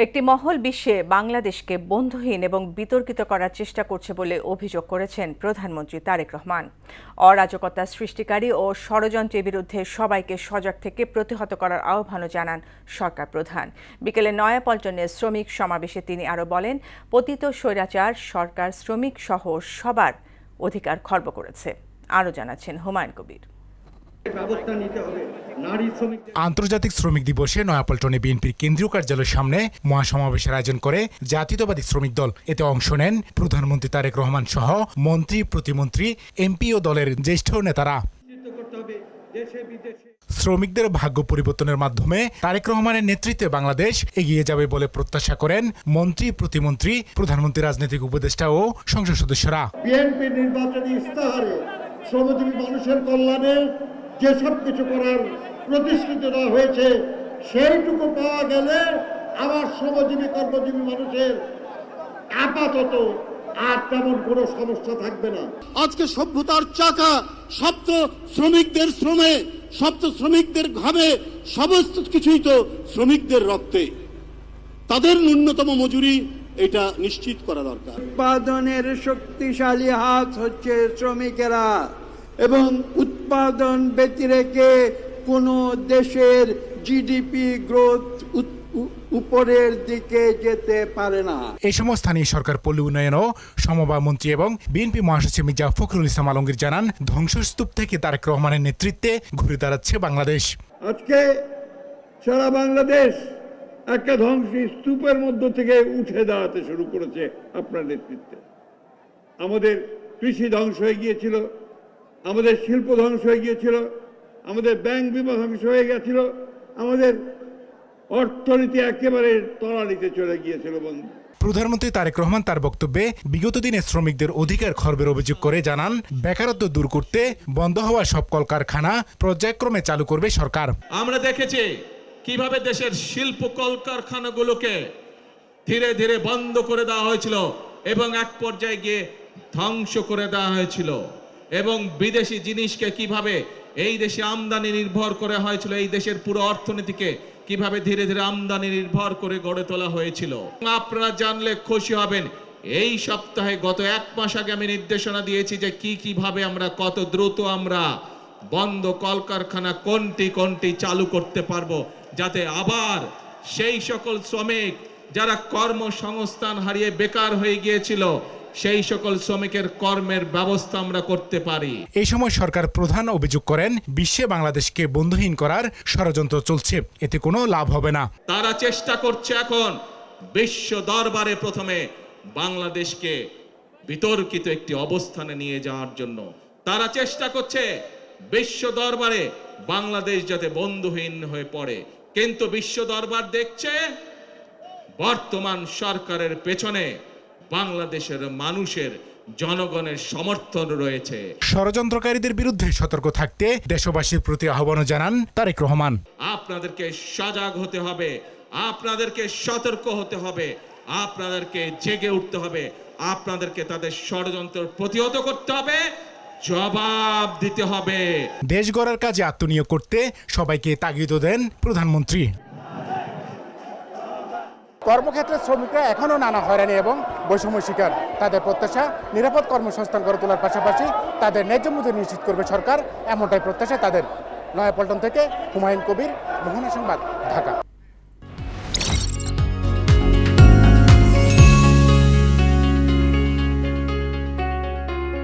একটি মহল বিশ্বে বাংলাদেশকে বন্ধুহীন এবং বিতর্কিত করার চেষ্টা করছে বলে অভিযোগ করেছেন প্রধানমন্ত্রী তারেক রহমান। অরাজকতা সৃষ্টিকারী ও ষড়যন্ত্রের বিরুদ্ধে সবাইকে সজাগ থেকে প্রতিহত করার আহ্বানও জানান সরকার প্রধান। বিকেলে নয়াপল্টনে শ্রমিক সমাবেশে তিনি আরও বলেন, পতিত স্বৈরাচার সরকার শ্রমিক সহ সবার অধিকার খর্ব করেছে। আরও জানাচ্ছেন হুমায়ুন কবির। আন্তর্জাতিক শ্রমিক দিবসে নয়াপল্টনে বিএনপির কেন্দ্রীয় কার্যালয়ের সামনে মহাসমাবেশের আয়োজন করে জাতীয়তাবাদী শ্রমিক দল। এতে অংশ নেন প্রধানমন্ত্রী তারেক রহমান সহ মন্ত্রী, প্রতিমন্ত্রী, এমপি ও দলের জ্যেষ্ঠ নেতারা। শ্রমিকদের ভাগ্য পরিবর্তনের মাধ্যমে তারেক রহমানের নেতৃত্বে বাংলাদেশ এগিয়ে যাবে বলে প্রত্যাশা করেন মন্ত্রী, প্রতিমন্ত্রী, প্রধানমন্ত্রী, রাজনৈতিক উপদেষ্টা ও সংসদ সদস্যরা। বিএনপি নির্বাচনী ইস্তাহারে শ্রমজীবী মানুষের কল্যাণে যেসব কিছু করার প্রতিশ্রুতি দেওয়া হয়েছে সেইটুকু পাওয়া গেলে আমার শ্রমজীবী কর্মজীবী মানুষের আপাতত আর তেমন কোনো সমস্যা থাকবে না। আজকে সভ্যতার চাকা সপ্ত শ্রমিকদের শ্রমে, সপ্ত শ্রমিকদের ঘামে, সমস্ত কিছুই তো শ্রমিকদের রক্তে। তাদের ন্যূনতম মজুরি এটা নিশ্চিত করা দরকার। উৎপাদনের শক্তিশালী হাত হচ্ছে শ্রমিকেরা, এবং উৎপাদন ব্যতিরেকে কোনো দেশের জিডিপি গ্রোথ উপরের দিকে যেতে পারে না। এই সময় স্থানীয় সরকার, পল্লী উন্নয়ন ও সমবায় মন্ত্রী এবং বিএনপি মহাসচিব মির্জা ফখরুল ইসলাম আলমগীর জানান, ধ্বংসস্তূপ থেকে তারেক রহমানের নেতৃত্বে ঘুরে দাঁড়াচ্ছে বাংলাদেশ। আজকে সারা বাংলাদেশ একটা ধ্বংসস্তূপের মধ্য থেকে উঠে দাঁড়াতে শুরু করেছে আপনার নেতৃত্বে। আমাদের কৃষি ধ্বংস হয়ে গিয়েছিল, আমাদের শিল্প ধ্বংস হয়ে গিয়েছিল, আমাদের ব্যাংক বিমা ধ্বংস হয়ে গিয়েছিল, আমাদের অর্থনীতি একেবারে তলানিতে চলে গিয়েছিল। প্রধানমন্ত্রী তারেক রহমান তার বক্তব্যে বিগত দিনে শ্রমিকদের অধিকার খর্বের অভিযোগ করে জানান, বেকারত্ব দূর করতে বন্ধ হওয়া সব কলকারখানা পর্যায়ক্রমে চালু করবে সরকার। আমরা দেখেছি কিভাবে দেশের শিল্প কলকারখানাগুলোকে ধীরে ধীরে বন্ধ করে দেওয়া হয়েছিল এবং এক পর্যায়ে গিয়ে ধ্বংস করে দেওয়া হয়েছিল, এবং বিদেশি জিনিসকে কিভাবে এই দেশে আমদানি নির্ভর করে হয়েছিল, এই দেশের পুরো অর্থনীতিকে কিভাবে ধীরে ধীরে আমদানি নির্ভর করে গড়ে তোলা হয়েছিল। আপনারা জানলে খুশি হবেন, এই সপ্তাহে গত এক মাস আগে আমি নির্দেশনা দিয়েছি যে কিভাবে আমরা কত দ্রুত আমরা বন্ধ কলকারখানা কোনটি কোনটি চালু করতে পারবো, যাতে আবার সেই সকল শ্রমিক যারা কর্মসংস্থান হারিয়ে বেকার হয়ে গিয়েছিল সেই সকল শ্রমিকের কর্মের ব্যবস্থা আমরা করতে পারি। এই সময় সরকার প্রধান অভিযোগ করেন, বিশ্বে বাংলাদেশকে বন্ধুহীন করার ষড়যন্ত্র চলছে, এতে কোনো লাভ হবে না। তারা চেষ্টা করছে এখন বিশ্ব দরবারে প্রথমে বাংলাদেশকে বিতর্কিত একটি অবস্থানে নিয়ে যাওয়ার জন্য। তারা চেষ্টা করছে বিশ্ব দরবারে বাংলাদেশ যাতে বন্ধুহীন হয়ে পড়ে, কিন্তু বিশ্ব দরবার দেখছে বর্তমান সরকারের পেছনে বাংলাদেশের মানুষের, জনগণের সমর্থন রয়েছে। ষড়যন্ত্রকারীদের বিরুদ্ধে সতর্ক থাকতে দেশবাসীর প্রতি আহ্বান জানান তারেক রহমান। আপনাদেরকে সজাগ হতে হবে, আপনাদেরকে সতর্ক হতে হবে, আপনাদেরকে জেগে উঠতে হবে, আপনাদেরকে তাদের ষড়যন্ত্র প্রতিহত করতে হবে, জবাব দিতে হবে। দেশ গড়ার কাজে আত্মনিয়োগ করতে সবাইকে তাগিদ দেন প্রধানমন্ত্রী। কর্মক্ষেত্রে শ্রমিকরা এখনও নানা হয়রানি এবং বৈষম্য শিকার। তাদের প্রত্যাশা নিরাপদ কর্মসংস্থান গড়ে তোলার পাশাপাশি তাদের ন্যায্য মজুরি নিশ্চিত করবে সরকার, এমনটাই প্রত্যাশা তাদের। নয়াপল্টন থেকে হুমায়ুন কবির, মোহনা সংবাদ, ঢাকা।